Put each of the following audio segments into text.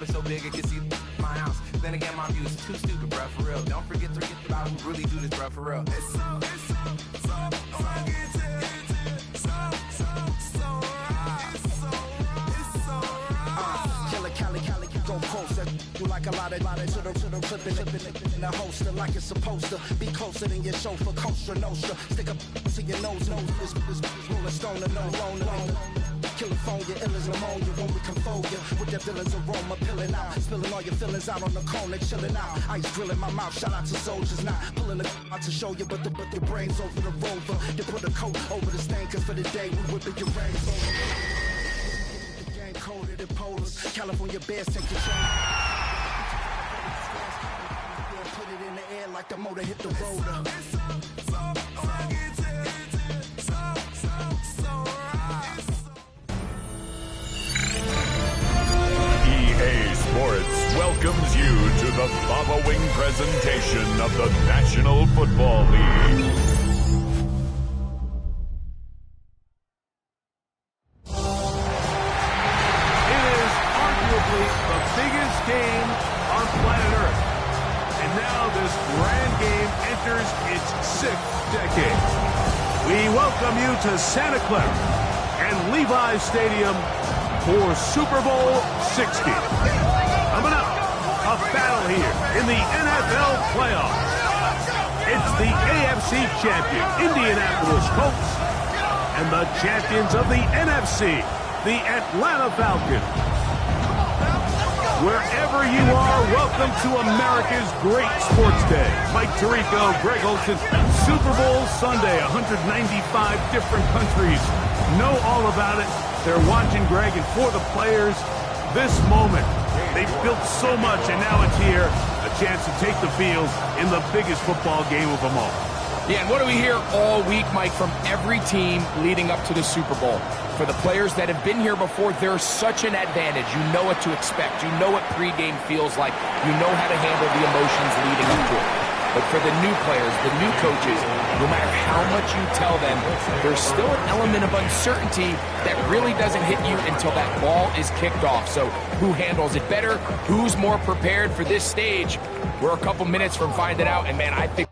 It's so big it can see my house. Then again, my views too stupid, bruh, for real. Don't forget to get about who really do this, bruh, for real. It's go post that you like a lot of to the clipping in the holster like it's supposed to be closer than your chauffeur, Costa Nostra. Stick up to your nose, this rolling stone and no loan. California, ill as pneumonia when we confold you with the villain's aroma, pilling out, spilling all your feelings out on the corner, chilling out. Ice grilling my mouth, shout out to soldiers, not pulling the out to show you, but the brains over the rover. You put a coat over the stain, cause for the day we whipping your brains over. The game coded in polars, California bears take control. Put it in the air like the motor hit the rotor. Sports welcomes you to the following presentation of the National Football League. It is arguably the biggest game on planet Earth. And now this grand game enters its 6th decade. We welcome you to Santa Clara and Levi's Stadium for Super Bowl 60. Coming up, a battle here in the NFL playoffs. It's the AFC champion, Indianapolis Colts, and the champions of the NFC, the Atlanta Falcons. Wherever you are, welcome to America's great sports day. Mike Tirico, Greg Olson, Super Bowl Sunday, 195 different countries know all about it. They're watching Greg, and for the players, this moment, they've built so much, and now it's here, a chance to take the field in the biggest football game of them all. Yeah, and what do we hear all week, Mike, from every team leading up to the Super Bowl? For the players that have been here before, there's such an advantage. You know what to expect. You know what pregame feels like. You know how to handle the emotions leading up to it. But for the new players, the new coaches, no matter how much you tell them, there's still an element of uncertainty that really doesn't hit you until that ball is kicked off. So who handles it better? Who's more prepared for this stage? We're a couple minutes from finding out, and man, I think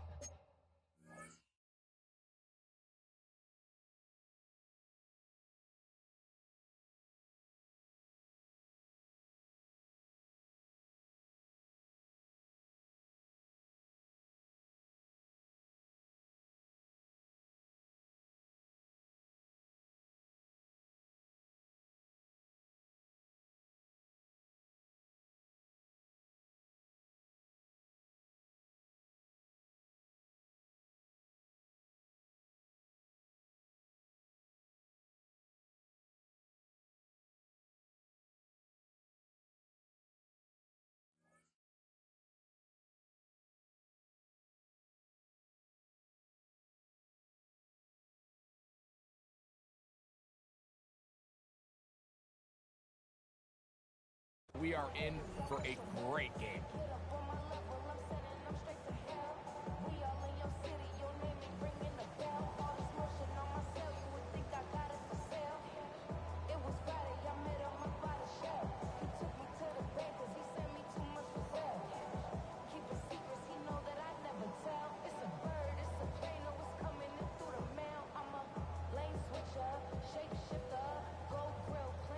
we are in for a great game.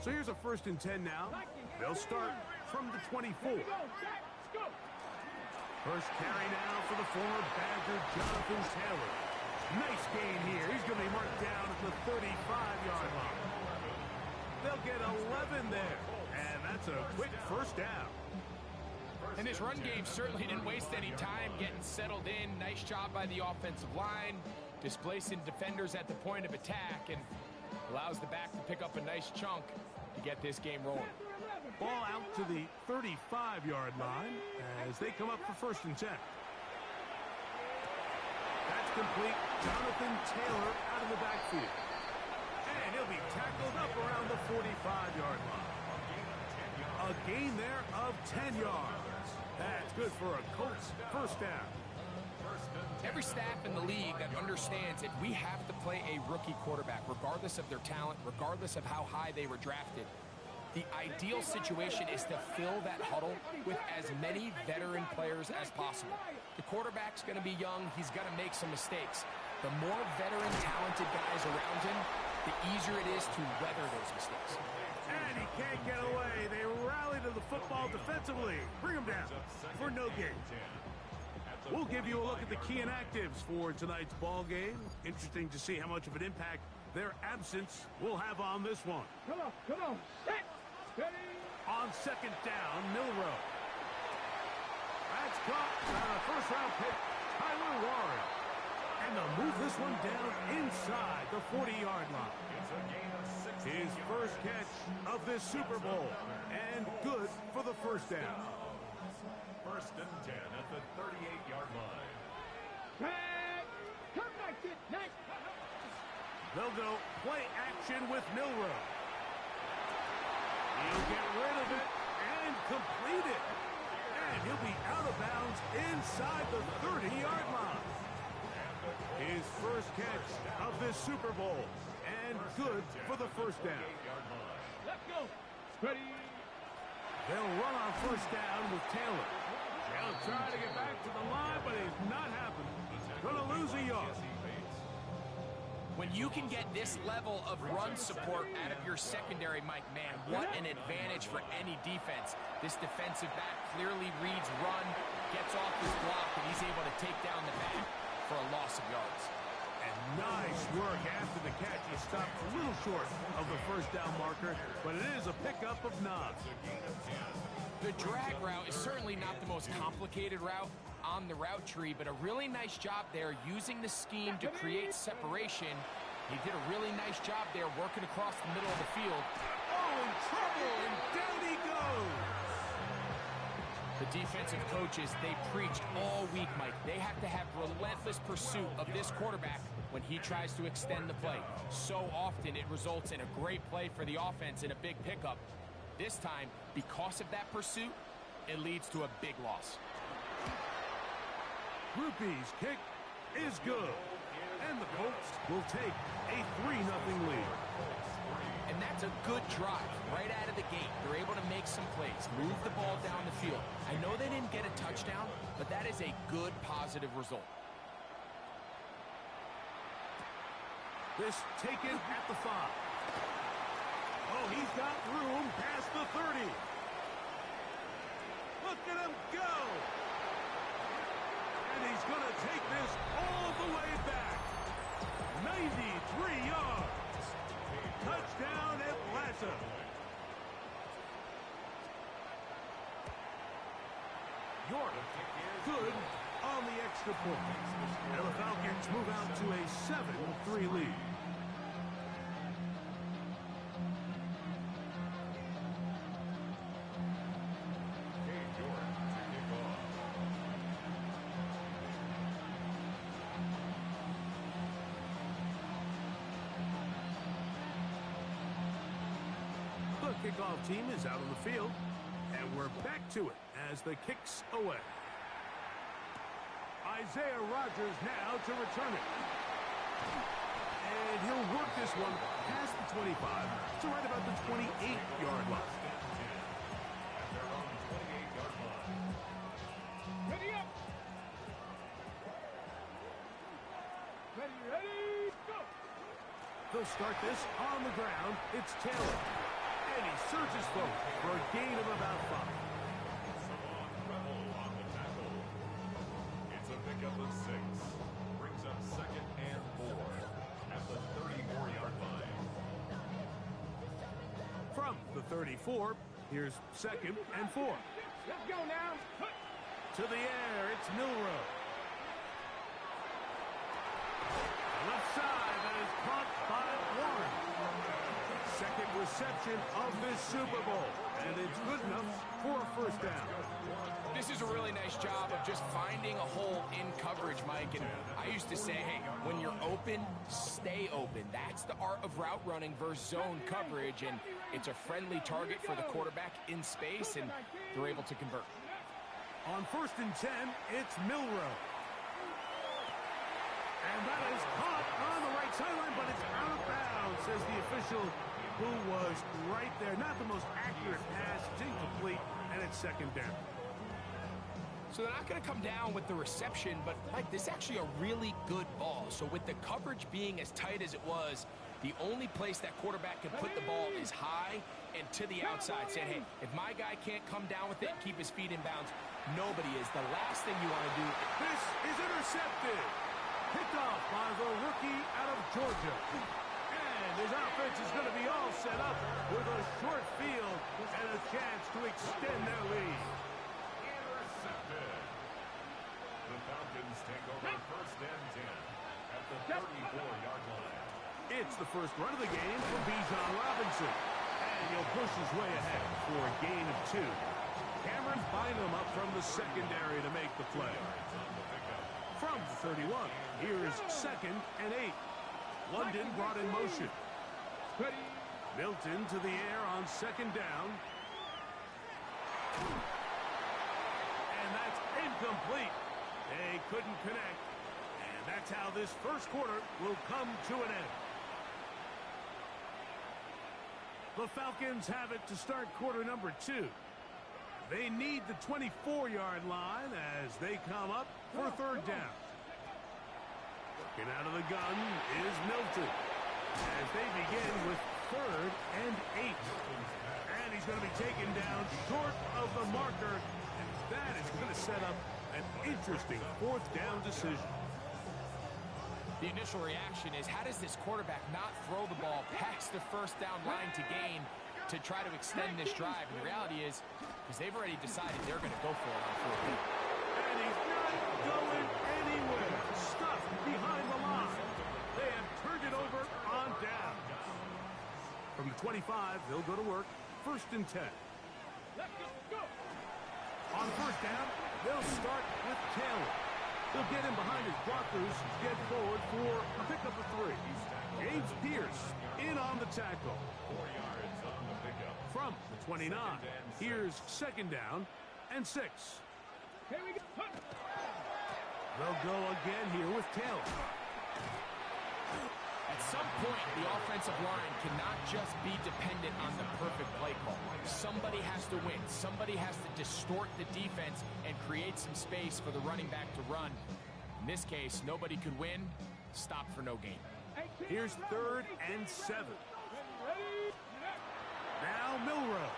So here's a 1st and 10 now. They'll start from the 24. First carry now for the former Badger, Jonathan Taylor. Nice gain here. He's going to be marked down at the 35-yard line. They'll get 11 there. And that's a quick first down. And this run game certainly didn't waste any time getting settled in. Nice job by the offensive line, displacing defenders at the point of attack, and allows the back to pick up a nice chunk to get this game rolling. Ball out to the 35-yard line as they come up for 1st and 10. That's complete. Jonathan Taylor out of the backfield. And he'll be tackled up around the 45-yard line. A gain there of 10 yards. That's good for a Colts 1st down. Every staff in the league that understands that we have to play a rookie quarterback, regardless of their talent, regardless of how high they were drafted. The ideal situation is to fill that huddle with as many veteran players as possible. The quarterback's going to be young. He's going to make some mistakes. The more veteran, talented guys around him, the easier it is to weather those mistakes. And he can't get away. They rally to the football defensively. Bring him down for no gain. We'll give you a look at the key inactives for tonight's ball game. Interesting to see how much of an impact their absence will have on this one. Come on. Set. Ready. On second down, Milroe. That's caught by a first-round pick, Tyler Warren. And they'll move this one down inside the 40-yard line. His first catch of this Super Bowl, and good for the first down. First and 10 at the 38-yard line. Back. Come back, kid. Nice. They'll go play action with Milroe. He'll get rid of it and complete it. And he'll be out of bounds inside the 30-yard line. His first catch of this Super Bowl, and good for the first down. Let's go. Ready. They'll run on first down with Taylor. He'll try to get back to the line, but it's not happening. Gonna lose a yard. When you can get this level of run support out of your secondary, Mike, man, what an advantage for any defense. This defensive back clearly reads run, gets off his block, and he's able to take down the back for a loss of yards. And nice work after the catch. He stopped a little short of the first down marker, but it is a pickup of 9. The drag route is certainly not the most complicated route on the route tree, but a really nice job there using the scheme to create separation. He did a really nice job there working across the middle of the field. Oh, in trouble, and down he goes. The defensive coaches, they preached all week, Mike. They have to have relentless pursuit of this quarterback when he tries to extend the play. So often it results in a great play for the offense and a big pickup. This time, because of that pursuit, it leads to a big loss. Rupee's kick is good. And the Colts will take a 3-0 lead. And that's a good drive right out of the gate. They're able to make some plays, move the ball down the field. I know they didn't get a touchdown, but that is a good, positive result. This taken at the 5. Oh, he's got room past the 30. Look at him go. And he's going to take this all the way back. 93 yards. Touchdown, Atlanta. York, good on the extra point. And the Falcons move out to a 7-3 lead. The kickoff team is out on the field, and we're back to it as the kick's away. Isaiah Rodgers now to return it. And he'll work this one past the 25 to right about the 28-yard line. Ready up. Ready, go. They'll start this on the ground. It's Taylor. And he surges forward for a gain of about 5. On the tackle. It's a pickup of 6. Brings up 2nd and 4 at the 34-yard line. From the 34, here's 2nd and 4. Let's go now. To the air, it's Milroe. Left side, that is caught by Warren. Second reception of this Super Bowl, and it's good enough for a first down. This is a really nice job of just finding a hole in coverage, Mike. And I used to say, hey, when you're open, stay open. That's the art of route running versus zone coverage, and it's a friendly target for the quarterback in space, and they're able to convert. On 1st and 10, it's Milroe. And that is caught on the right sideline, but it's out of bounds, says the official. who was right there. Not the most accurate pass. It's incomplete, and it's second down. So they're not going to come down with the reception, but, Mike, this is actually a really good ball. So with the coverage being as tight as it was, the only place that quarterback can put the ball is high and to the outside, saying, hey, if my guy can't come down with it and keep his feet in bounds, nobody is. The last thing you want to do. This is intercepted. Picked off by the rookie out of Georgia. And his offense is going to be all set up with a short field and a chance to extend their lead. Intercepted. The Falcons take over first and 10 at the 34-yard line. It's the first run of the game for Bijan Robinson. And he'll push his way ahead for a gain of 2. Cameron Bynum up from the secondary to make the play. From the 31, here's second and 8. London brought in motion. Milton to the air on second down. And that's incomplete. They couldn't connect. And that's how this first quarter will come to an end. The Falcons have it to start quarter number 2. They need the 24-yard line as they come up for third down. Looking out of the gun is Milton as they begin with third and 8. And he's going to be taken down short of the marker. And that is going to set up an interesting fourth down decision. The initial reaction is, how does this quarterback not throw the ball past the first down line to gain to try to extend this drive? And the reality is, because they've already decided they're going to go for it on fourth down. And he's not going anywhere. Stuffed behind the line. They have turned it over on down. From the 25, they'll go to work. First and 10. Let's go. On first down, they'll start with Taylor. They'll get him behind his blockers, get forward for a pickup of 3. James Pierce in on the tackle. 4 yards on the pickup. From the 29, here's second down and 6. Here we go. They'll go again here with Taylor. At some point, the offensive line cannot just be dependent on the perfect play call. Somebody has to win. Somebody has to distort the defense and create some space for the running back to run. In this case, nobody could win. Stop for no gain. Here's third and 7. Now Milrow.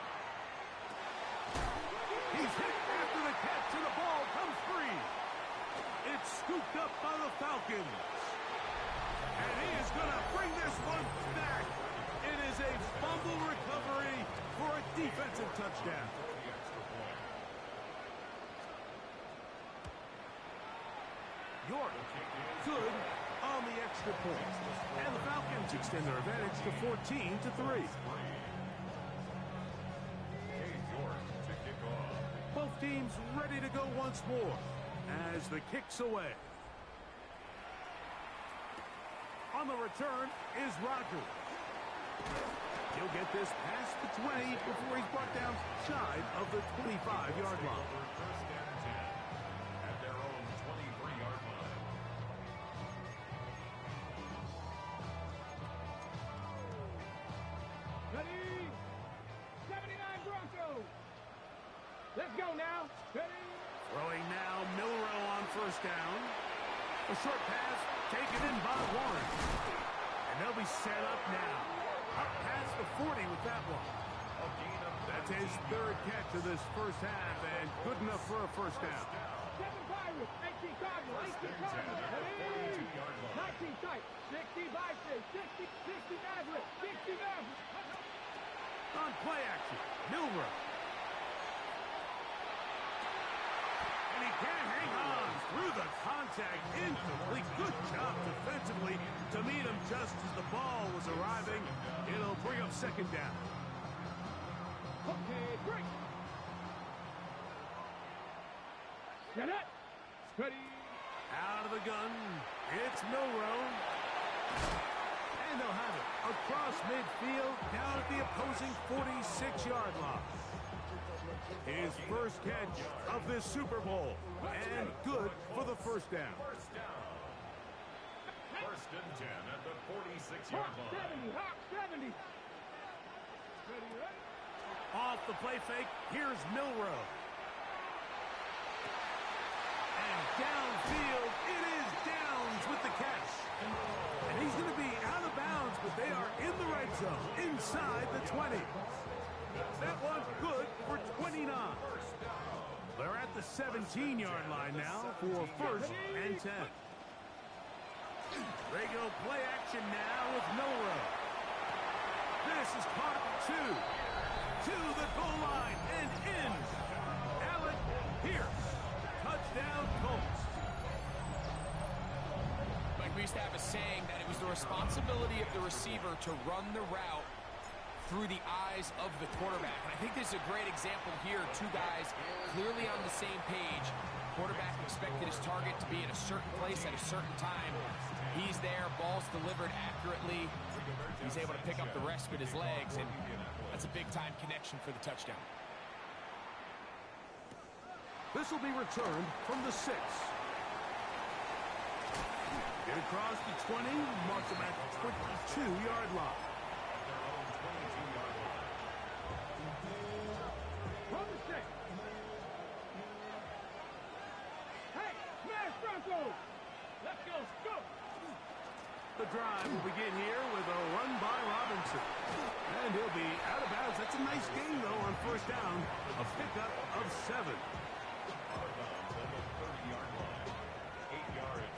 He's hit after the catch and the ball comes free. It's scooped up by the Falcons. And he is going to bring this one back. It is a fumble recovery for a defensive touchdown. York, good on the extra point. And the Falcons extend their advantage to 14-3. Both teams ready to go once more as the kick's away. On the return is Rogers. He'll get this past the 20 before he's brought down shy of the 25-yard line. First and 10 at their own 23-yard line. Ready? 79 Broncos. Let's go now. Ready? Throwing now, Milrow on first down. A short pass taken in by Warren. And they'll be set up now. Up past the 40 with that one. That's his third catch of this first half and good enough for a first down. 7 Pirates. 18 Cardinals. 18 Cardinals. Ready? 19 Tight. 60 Vikings. 60 Nazareth. 60 Nazareth. On play action, Milrow. And he can't hang on through the contact. Incomplete. Good job defensively to meet him just as the ball was arriving. It'll bring up second down. Okay, break. Get it. Ready. Out of the gun, it's Milrow. And they'll have it across midfield down at the opposing 46-yard line. His first catch of this Super Bowl. And good for the first down. First and 10 at the 46-yard Hawk line. 70. Hawk 70. Off the play fake, here's Milrow. And downfield, it is Downs with the catch. And he's going to be out of bounds, but they are in the red zone, inside the 20. That one good for 29. They're at the 17-yard line now for 1st and 10. They go play action now with Milrow. This is caught 2. To the goal line and in. Allen Pierce. Touchdown Colts. Like we used to have a saying that it was the responsibility of the receiver to run the route through the eyes of the quarterback. And I think this is a great example here. Two guys clearly on the same page. Quarterback expected his target to be in a certain place at a certain time. He's there, ball's delivered accurately. He's able to pick up the rest with his legs, and that's a big-time connection for the touchdown. This will be returned from the 6. Get across the 20, mark them at the 22-yard line. From the 6. Hey, smash Broncos! Let's go, go! The drive will begin here with a run by Robinson. And he'll be out of bounds. That's a nice gain, though, on 1st down. A pickup of 7.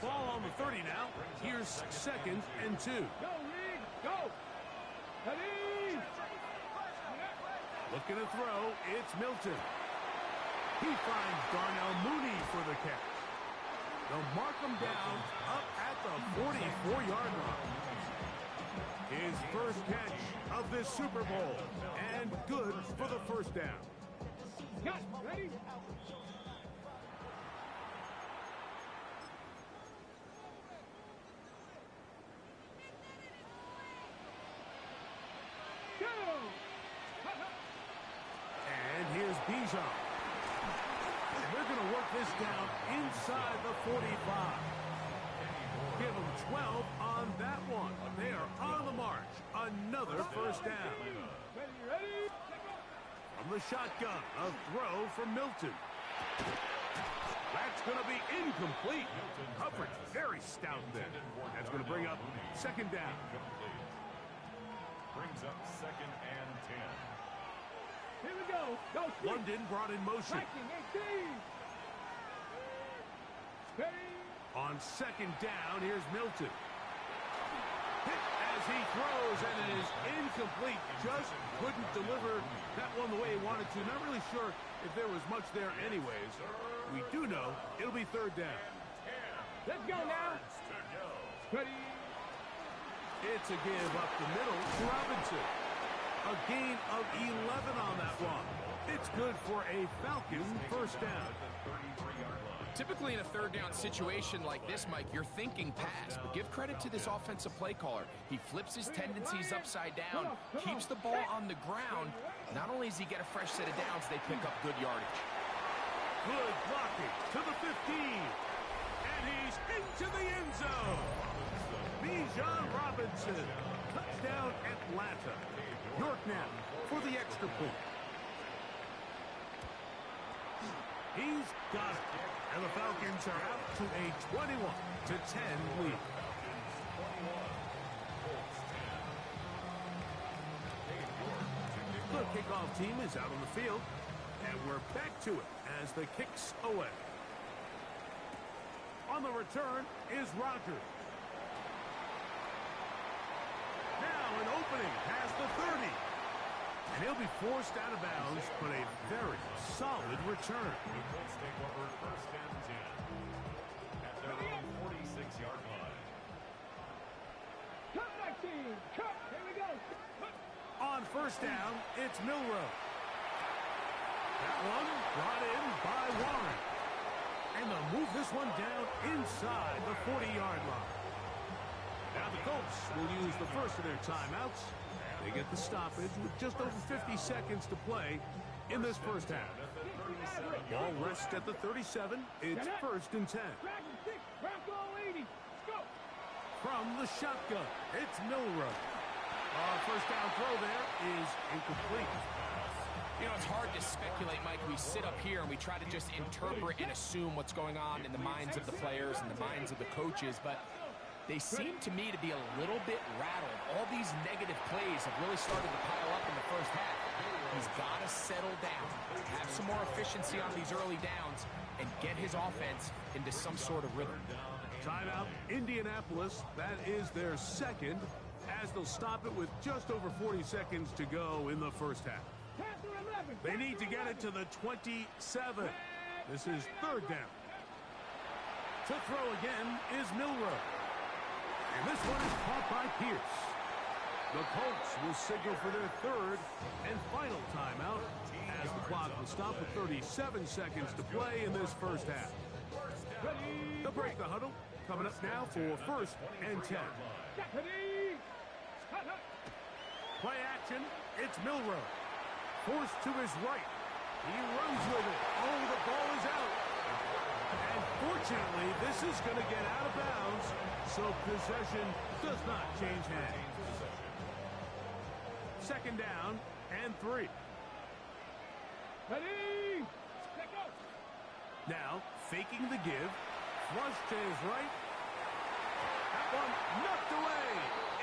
Ball on the 30 now. Here's 2nd and 2. Go, Reed, go! Ready! Looking to throw, it's Milton. He finds Darnell Mooney for the catch. They'll mark him down up at the 44-yard line. His first catch of this Super Bowl, and good for the 1st down. Got ready? Go! And here's Bijan. And they're going to work this down inside the 45. Give them 12 on that one. They are on the march. Another 1st down. Ready? From the shotgun, a throw from Milton. That's going to be incomplete. Coverage very stout there. That's going to bring up 2nd down. Brings up 2nd and 10. Here we go. Go, quick. London brought in motion. 18. Ready? On 2nd down, here's Milton. Hit as he throws, and it is incomplete. Just couldn't deliver that one the way he wanted to. Not really sure if there was much there anyways. We do know it'll be 3rd down. Let's go now. Ready? It's a give up the middle to Robinson. A gain of 11 on that one. It's good for a Falcon 1st down. Typically in a 3rd down situation like this, Mike, you're thinking pass, but give credit to this offensive play caller. He flips his tendencies upside down, keeps the ball on the ground. Not only does he get a fresh set of downs, they pick up good yardage. Good blocking to the 15. And he's into the end zone. Bijan Robinson. Touchdown Atlanta. York now for the extra point. He's got it. And the Falcons are out to a 21-10 lead. The kickoff team is out on the field. And we're back to it as the kick's away. On the return is Rogers. Now an opening past the 30. And he'll be forced out of bounds, but a very solid return. The Colts take over 1st and 10 at their own 46-yard line. Cut back team. Cut. Here we go. Cut. On 1st down, it's Milrow. That one brought in by Warren. And they'll move this one down inside the 40-yard line. Now the Colts will use the first of their timeouts. They get the stoppage with just over 50 seconds to play in this 1st half. Ball rests at the 37. It's 1st and 10. Dragon 6. Bronco 80. Let's go. From the shotgun, it's Milrow. First down throw there is incomplete. You know, it's hard to speculate, Mike. We sit up here and we try to just interpret and assume what's going on in the minds of the players and the minds of the coaches, but they seem to me to be a little bit rattled. All these negative plays have really started to pile up in the first half. He's got to settle down, have some more efficiency on these early downs, and get his offense into some sort of rhythm. Timeout, Indianapolis. That is their second, as they'll stop it with just over 40 seconds to go in the first half. They need to get it to the 27. This is third down. To throw again is Milroe. And this one is caught by Pierce. The Colts will signal for their third and final timeout as the clock will stop with 37 seconds to play in this first half. They'll break the huddle. Coming up now for first and 10. Play action. It's Milroe. Forced to his right. He runs with it. Oh, the ball is out. And fortunately, this is going to get out of bounds, so possession does not change hands. Second down and 3. Ready? Now, faking the give. Flush to his right. That one knocked away.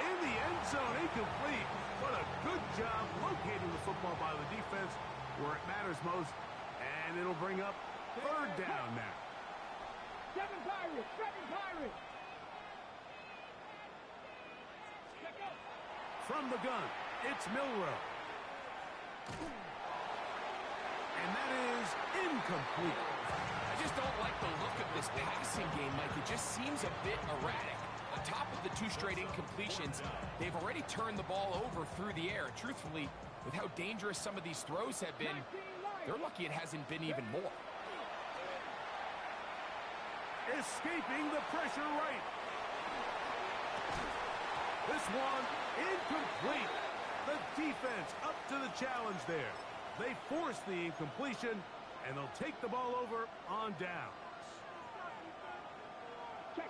In the end zone, incomplete. What a good job locating the football by the defense where it matters most. And it'll bring up third down now. Seven Pirates. From the gun, it's Milroe. And that is incomplete. I just don't like the look of this passing game, Mike. It just seems a bit erratic. On top of the 2 straight incompletions, they've already turned the ball over through the air. Truthfully, with how dangerous some of these throws have been, they're lucky it hasn't been even more. Escaping the pressure right. This one incomplete. The defense up to the challenge there. They force the incompletion, and they'll take the ball over on downs. Check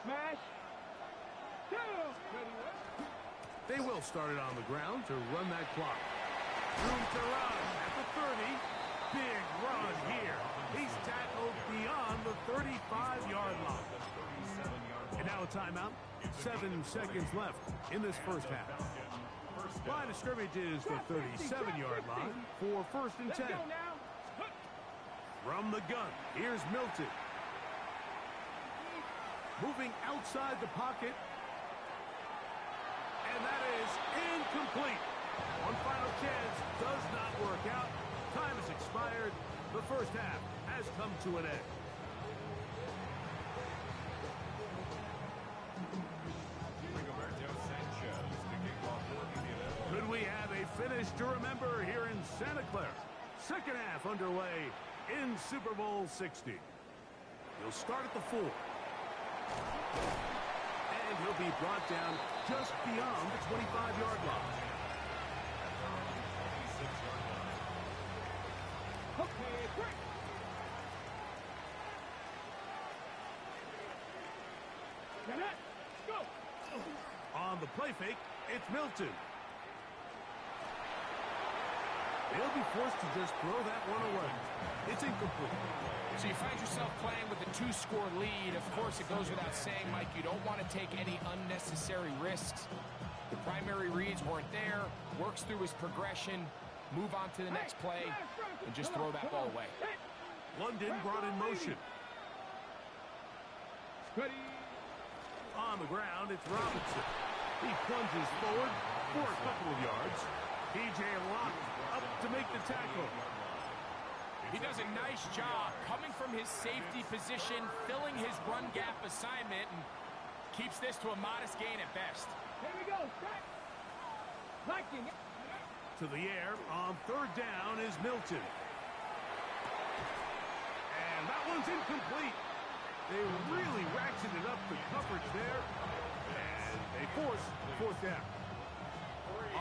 smash. They will start it on the ground to run that clock. Room to run at the 30. Big run here. He's tackled beyond the 35-yard line. And now a timeout. 7 seconds left in this first half. Line of scrimmage is the 37-yard line for first and 10. From the gun, here's Milton. Moving outside the pocket. And that is incomplete. One final chance does not work out. Time has expired. The first half has come to an end. Could we have a finish to remember here in Santa Clara? Second half underway in Super Bowl 60. He'll start at the 4. And he'll be brought down just beyond the 25-yard line. Okay, quick. Go. On the play fake, it's Milton. They'll be forced to just throw that one away. It's incomplete. So you find yourself playing with a 2-score lead. Of course, it goes without saying, Mike, you don't want to take any unnecessary risks. The primary reads weren't there. Works through his progression. Move on to the next play and just throw that ball away. London brought in motion. On the ground, it's Robinson. He plunges forward for a couple of yards. P.J. Locke up to make the tackle. He does a nice job coming from his safety position, filling his run gap assignment, and keeps this to a modest gain at best. Here we go. Strike. Viking. To the air on third down is Milton. And that one's incomplete. They really ratcheted up the coverage there. And they force fourth down.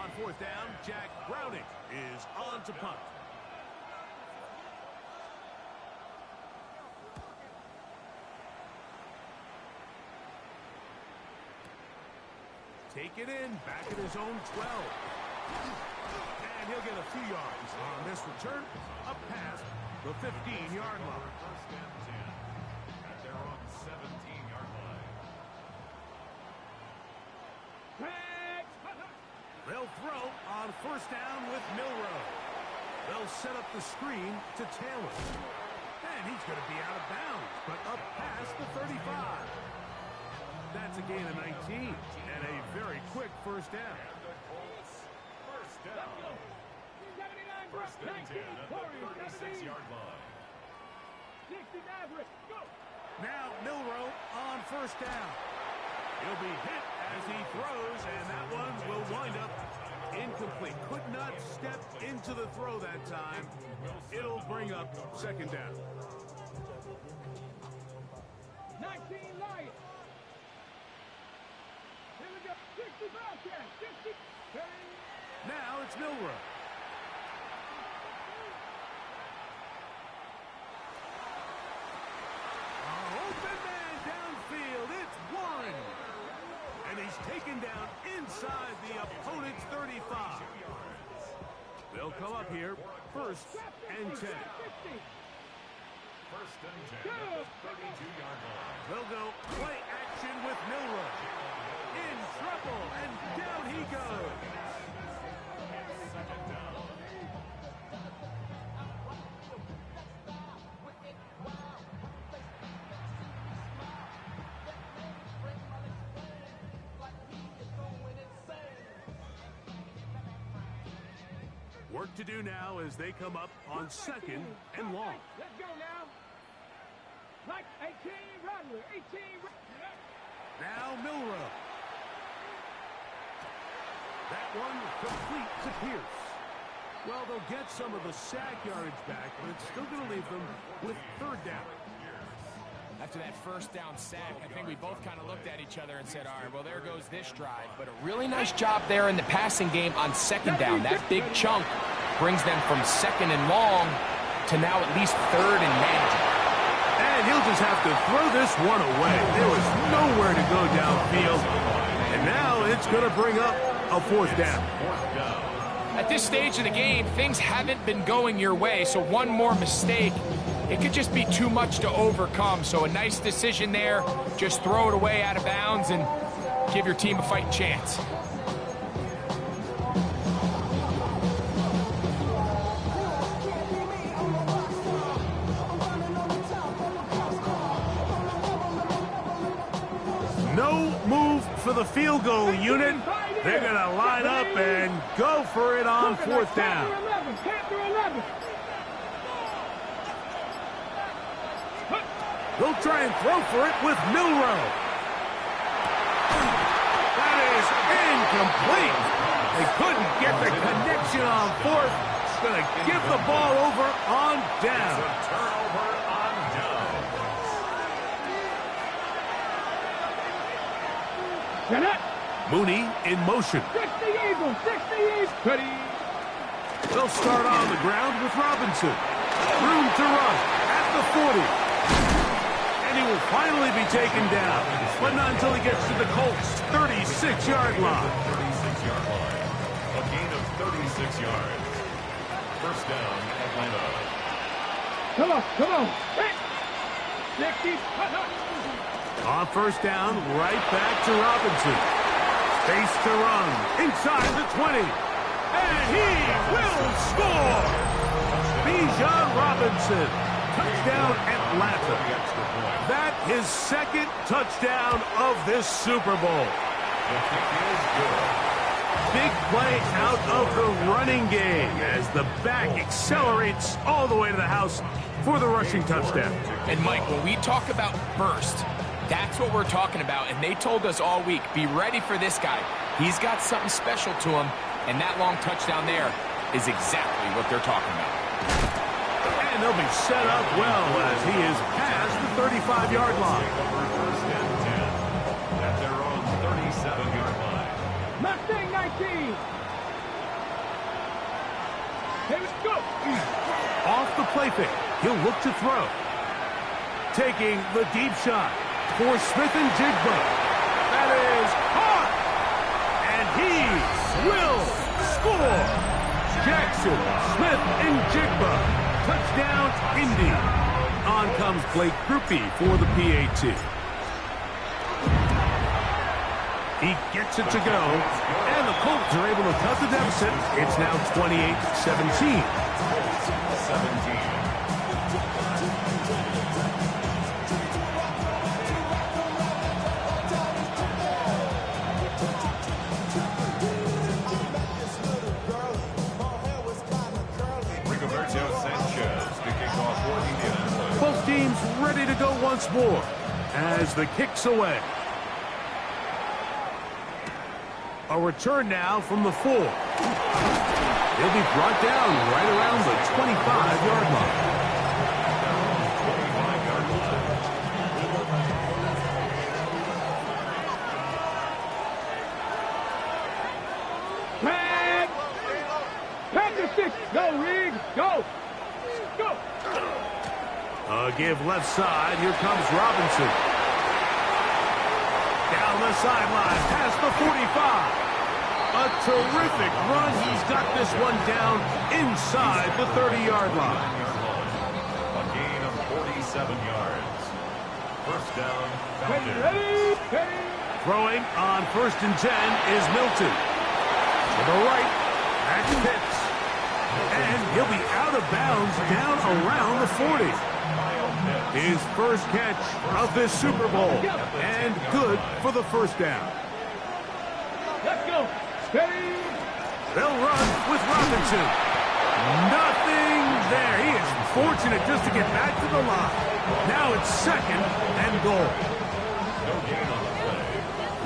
On fourth down, Jack Browning is on to punt. take it in, back at his own 12. And he'll get a few yards on this return, up past the 15-yard line. First and 10 at their own 17-yard line. They'll throw on first down with Milroe. They'll set up the screen to Taylor. And he's going to be out of bounds, but up past the 35. That's a gain of 19 and a very quick first down. And the Colts, first down. First and 10 at the 36-yard line. Now Milroe on first down. He'll be hit as he throws, and that one will wind up incomplete. Could not step into the throw that time. It'll bring up second down. 19 Lions. Here we go. 60 Bobcats. 60. Now it's Milroe. Open man downfield. It's Warren. And he's taken down inside the opponent's 35. They'll come up here first and 10. First and 10 at the 32-yard line. They'll go play action with Milroe. In trouble, and down he goes. Second down. Work to do now as they come up on second and long. Let's go now. Like 18 Rattler. 18 Now Milroe. That one complete to Pierce. Well, they'll get some of the sack yardage back, but it's still going to leave them with third down. After that first down sack, I think we both kind of looked at each other and said, all right, well, there goes this drive. But a really nice job there in the passing game on second down. That big chunk brings them from second and long to now at least third and manageable. And he'll just have to throw this one away. There was nowhere to go downfield. And now it's going to bring up a fourth down. At this stage of the game, things haven't been going your way, so one more mistake, it could just be too much to overcome. So a nice decision there. Just throw it away out of bounds and give your team a fighting chance. No move for the field goal unit. They're going to line up and go for it on fourth down. They'll try and throw for it with Milroe. That is incomplete. They couldn't get the connection on fourth. Going to give the ball over on down. Turnover on down. Mooney in motion. 60 Eagles. 60 Eagles. Ready. They'll start on the ground with Robinson. Room to run at the 40. And he will finally be taken down, but not until he gets to the Colts' 36-yard line. 36-yard line. A gain of 36 yards. First down, Atlanta. Come on. Come on. 60. On first down, right back to Robinson. Space to run inside the 20. And he will score! Bijan Robinson. Touchdown, Atlanta. That his second touchdown of this Super Bowl. The kick is good. Big play out of the running game as the back accelerates all the way to the house for the rushing touchdown. And Mike, when we talk about burst, that's what we're talking about. And they told us all week, be ready for this guy. He's got something special to him, and that long touchdown there is exactly what they're talking about. And they'll be set up well as he is past the 35-yard line. First and 10 at their own 37-yard line. Mustang 19. Here we go. Off the play fake, he'll look to throw. Taking the deep shot for Smith and Jigba. That is caught. And he will score. Jackson Smith and Jigba. Touchdown, Indy. On comes Blake Grupe for the PAT. He gets it to go, and the Colts are able to cut the deficit. It's now 28-17. 17. Both teams ready to go once more as the kick's away. A return now from the 4. He'll be brought down right around the 25-yard line. Pack the 6. Go, Riggs. Go. Go. Give left side. Here comes Robinson. Down the sideline, past the 45. A terrific run. He's got this one down inside the 30-yard line. A gain of 47 yards. First down, Falcons. Ready. Throwing on 1st and 10 is Milton. To the right, that's Pitts. And he'll be out of bounds down around the 40. His first catch of this Super Bowl, and good for the first down. Let's go. Steady. They'll run with Robinson. Nothing there. He is fortunate just to get back to the line. Now it's 2nd and goal. No gain on the play.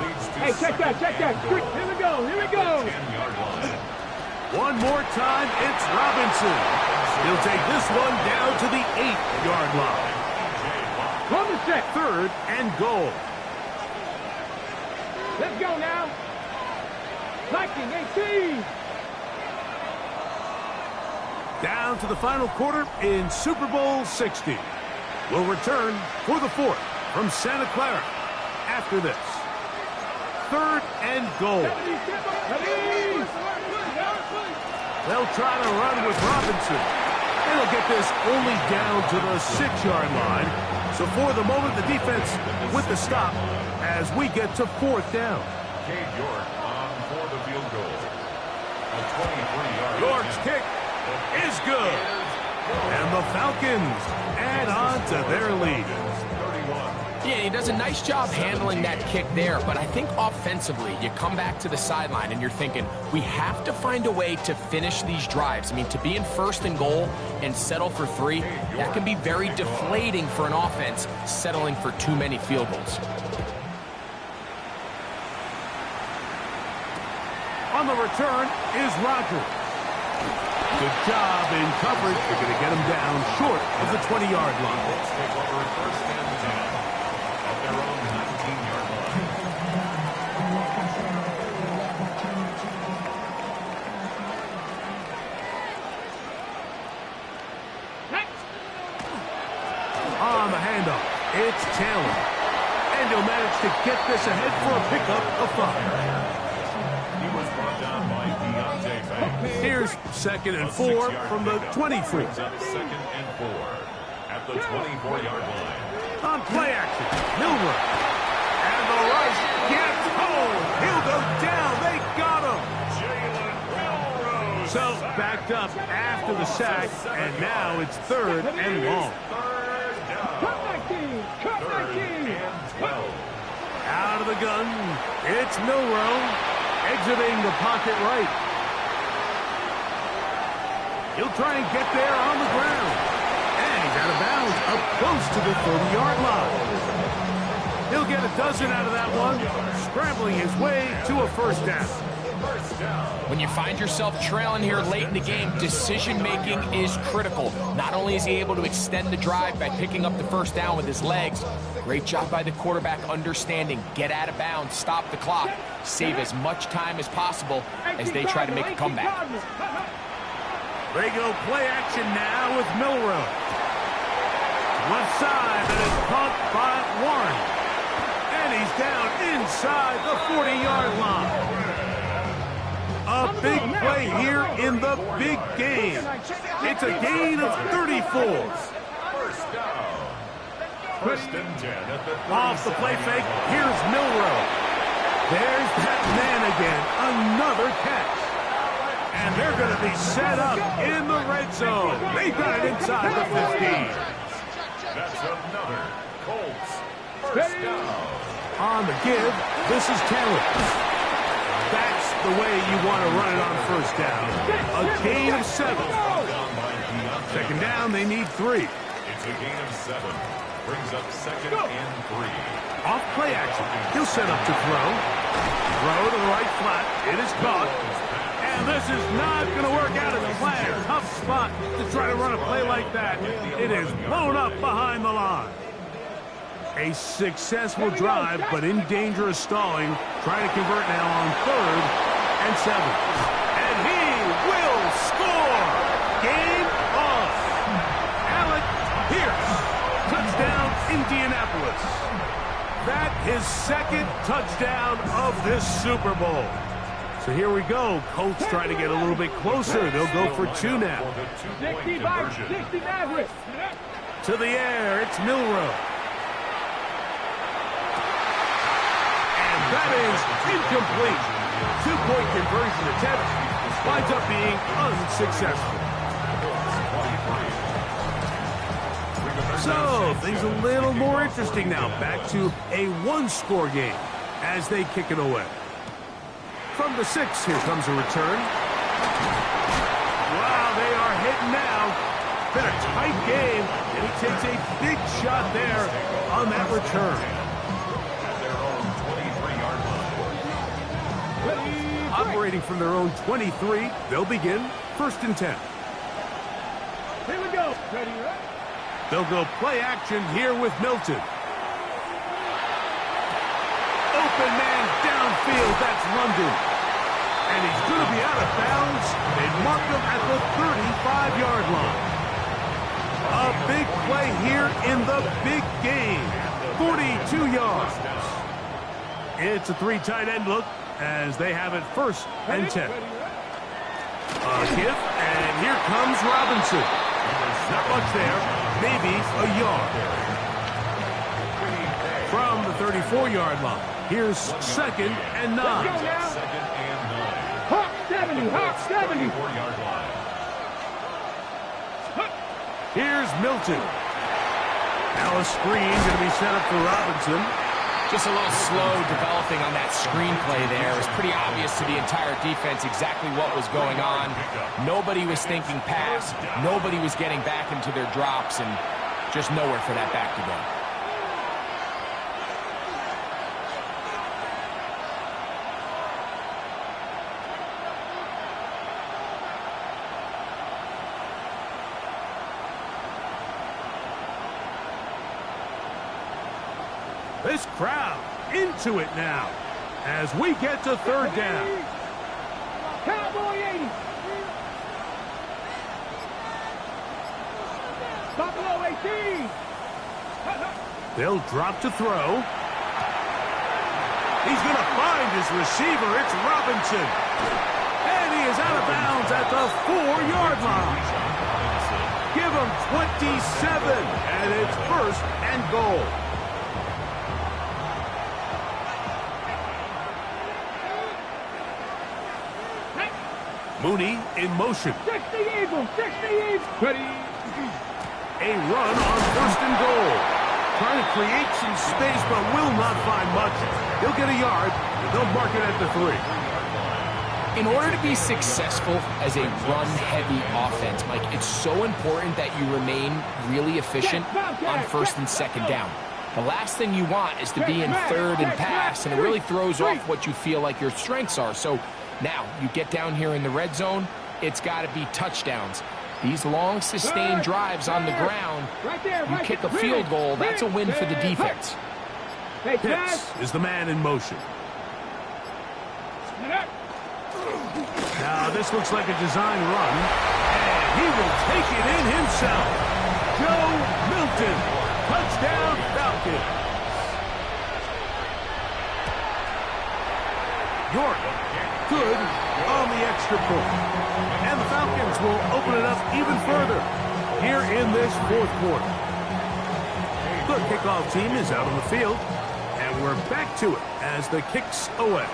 Leads to Hey, check that. Quick, here we go. 10-yard line. One more time, it's Robinson. He'll take this one down to the 8-yard line. From the set. 3rd and goal. Let's go now. Viking 18. Down to the final quarter in Super Bowl 60. We'll return for the 4th from Santa Clara after this. 3rd and goal. They'll try to run with Robinson. They'll get this only down to the 6-yard line. So for the moment, the defense with the stop as we get to 4th down. Cade York on for the field goal. A 23-yard. York's kick is good. And the Falcons add on to their lead. 31. Yeah, he does a nice job handling that kick there, but I think offensively, you come back to the sideline and you're thinking, we have to find a way to finish these drives. I mean, to be in 1st and goal and settle for 3, that can be very deflating for an offense, settling for too many field goals. On the return is Rodgers. Good job in coverage. They're going to get him down short of the 20-yard line. Take over at 1st and 10. At their own 19-yard line. On the handoff, it's Taylor. And he'll manage to get this ahead for a pickup of 5. He was brought down by Deontay Banks. Here's 2nd and 4 from the 23. Brings up 2nd and 4 at the 24-yard line. On play action, Milrow. And the rush gets home. He'll go down. They got him. Jalen Milrow. So backed up after the sack, and now it's 3rd and long. Third down. Cut 19. Cut 19. And 12. Out of the gun, it's Milrow, exiting the pocket right. He'll try and get there on the ground. And he's out of bounds up close to the 30-yard line. He'll get a dozen out of that one, scrambling his way to a 1st down. When you find yourself trailing here late in the game, decision-making is critical. Not only is he able to extend the drive by picking up the 1st down with his legs, great job by the quarterback understanding, get out of bounds, stop the clock, save as much time as possible as they try to make a comeback. They go play action now with Milrow. Left side, and it's caught by Warren. And he's down inside the 40-yard line. A big play here in the big game. It's a gain of 34. First down. First and 10 at the 37. Off the play fake, here's Milrow. There's that man again, another catch. And they're going to be set up in the red zone. They got it inside the 15. That's another Colts first down. On the give, this is Taylor. That's the way you want to run it on first down. A gain of 7. Second down, they need 3. It's a gain of 7. Brings up second and 3. Off play action. He'll set up to throw. Throw to the right flat. It is caught. And this is not going to work out as planned. Tough spot to try to run a play like that. It is blown up behind the line. A successful drive, but in danger of stalling. Trying to convert now on 3rd and 7. And he will score. Game on. Alec Pierce. Touchdown, Indianapolis. That his 2nd touchdown of this Super Bowl. So here we go. Colts trying to get a little bit closer. They'll go for 2 now. 65, 60 Maverick. To the air, it's Milrow. And that is incomplete. 2-point conversion attempt winds up being unsuccessful. So, things a little more interesting now. Back to a 1-score game as they kick it away. From the 6, here comes a return. Wow, they are hitting now. Been a tight game, and he takes a big shot there on that return. At their own 23-yard line. Operating from their own 23, they'll begin 1st and 10. Here we go. Ready, right? They'll go play action here with Milton. Open man downfield, that's London. And he's going to be out of bounds. They mark him at the 35-yard line. A big play here in the big game. 42 yards. It's a 3 tight end look as they have it 1st and 10. A give, and here comes Robinson. Not much there, maybe a yard. From the 34-yard line, here's 2nd and 9. Second and 9. Hawk 70, Hawk 70. 4-yard line. Here's Milton. Now a screen going to be set up for Robinson. Just a little slow developing on that screenplay there. It was pretty obvious to the entire defense exactly what was going on. Nobody was thinking pass. Nobody was getting back into their drops, and just nowhere for that back to go. This crowd into it now as we get to 3rd down. Cowboy 80. Buffalo 18. They'll drop to throw. He's going to find his receiver. It's Robinson. And he is out of bounds at the 4-yard line. Give him 27, and it's 1st and goal. Mooney in motion. 60 Eagles, 60 Eagles. Ready. A run on 1st and goal. Trying to create some space, but will not find much. He'll get a yard. They'll mark it at the 3. In order to be successful as a run-heavy offense, Mike, it's so important that you remain really efficient on 1st and 2nd down. The last thing you want is to be in 3rd and pass, and it really throws off what you feel like your strengths are. So now you get down here in the red zone, it's got to be touchdowns. These long, sustained drives on the ground, you kick a field goal, that's a win for the defense. Pitts is the man in motion. Now this looks like a design run, and he will take it in himself. Joe Milton, touchdown Falcons. York, good on the extra point. And the Falcons will open it up even further here in this fourth quarter. The kickoff team is out on the field, and we're back to it as the kick's away.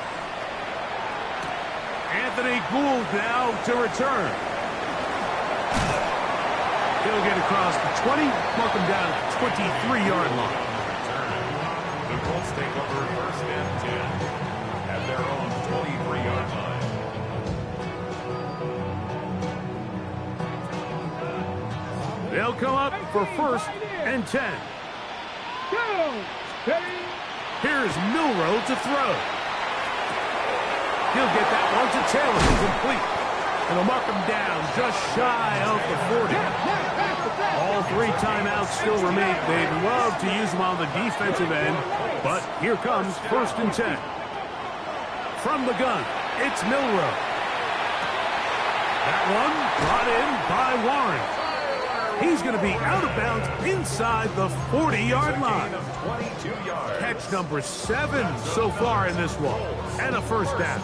Anthony Gould now to return. He'll get across the 20, mark him down at the 23-yard line. The Colts take over first and 10 at their own 23-yard line. They'll come up for first and 10. Here's Milroe to throw. He'll get that one to Taylor, incomplete. And they'll mark him down just shy of the 40. All 3 timeouts still remain. They'd love to use them on the defensive end, but here comes first and 10. From the gun, it's Milroe. That one brought in by Warren. He's going to be out of bounds inside the 40-yard line. Catch number 7 so far in this one, and a first down.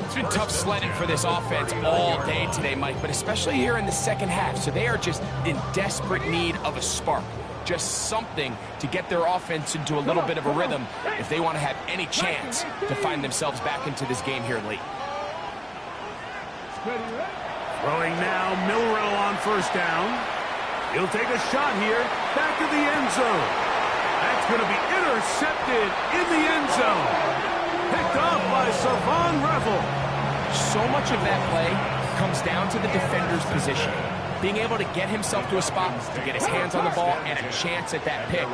It's been tough sledding for this offense all day today, Mike, but especially here in the second half. So they are just in desperate need of a spark, just something to get their offense into a little bit of a rhythm if they want to have any chance to find themselves back into this game here late. Throwing now, Milroe on first down. He'll take a shot here, back to the end zone. That's going to be intercepted in the end zone. Picked up by Savon Revel. So much of that play comes down to the defender's position. Being able to get himself to a spot, to get his hands on the ball, and a chance at that pick.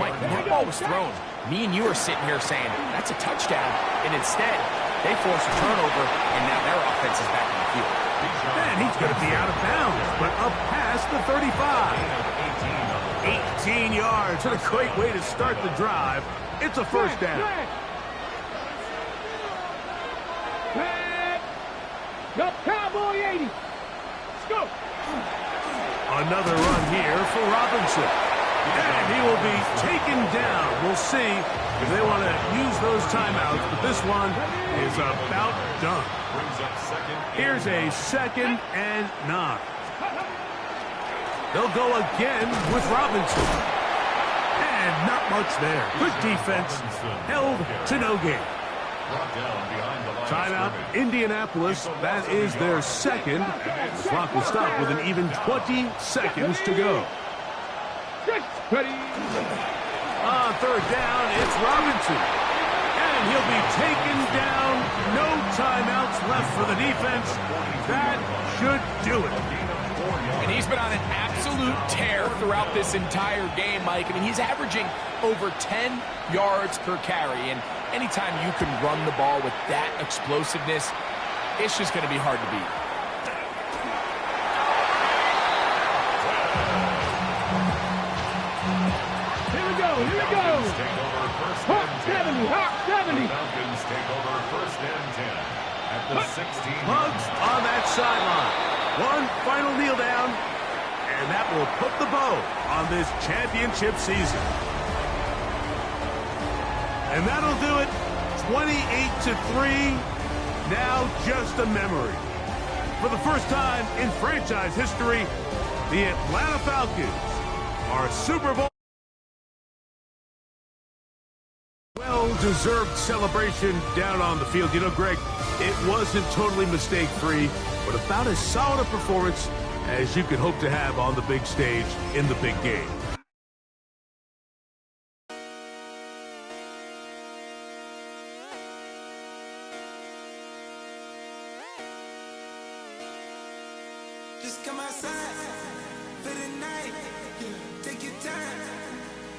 Mike, when that ball was thrown, me and you are sitting here saying, that's a touchdown. And instead, they force a turnover, and now their offense is back in the field. And he's going to be out of bounds, but up past the 35. 18 yards. What a great way to start the drive. It's a first down. The Cowboy 80. Let's go. Another run here for Robinson. And he will be taken down. We'll see if they want to use those timeouts, but this one is about done. Here's a 2nd and 9. They'll go again with Robinson. And not much there. Good defense. Held to no gain. Timeout, Indianapolis. That is their 2nd. The clock will stop with an even 20 seconds to go. On 3rd down, it's Robinson. And he'll be taken down. No timeouts left for the defense. That should do it. And he's been on an absolute tear throughout this entire game, Mike. I mean, he's averaging over 10 yards per carry. And anytime you can run the ball with that explosiveness, it's just going to be hard to beat. Here we go. Hawk 70, Hawk 70. Falcons take over first and 10 at the 16. Hugs on that sideline. One final kneel down, and that will put the bow on this championship season. And that'll do it. 28-3. Now just a memory. For the first time in franchise history, the Atlanta Falcons are Super Bowl. Well-deserved celebration down on the field. You know, Greg, it wasn't totally mistake-free, but about as solid a performance as you could hope to have on the big stage in the big game. Just come outside for the night. Take your time,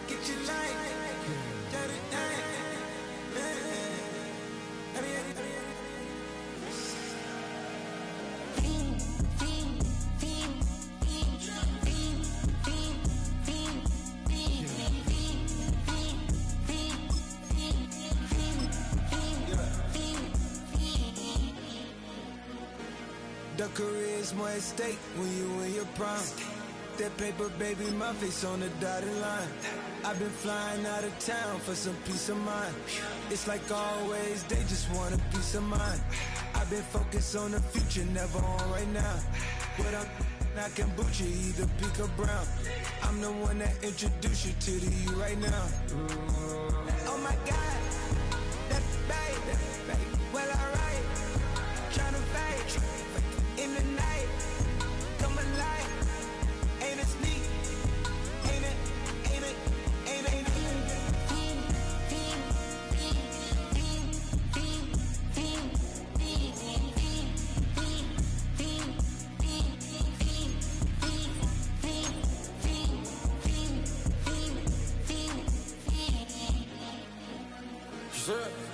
get your life. Got it done. The career's more at stake when you in your prime. that paper, baby, my face on the dotted line. I've been flying out of town for some peace of mind. It's like always, they just want a piece of mind. I've been focused on the future, never on right now. But I can boot you either pink or brown. I'm the one that introduced you to the you right now. Oh my God, that's right. Well, alright, tryna fight in the night. Come alive, ain't it sneak? Ain't it? Sure.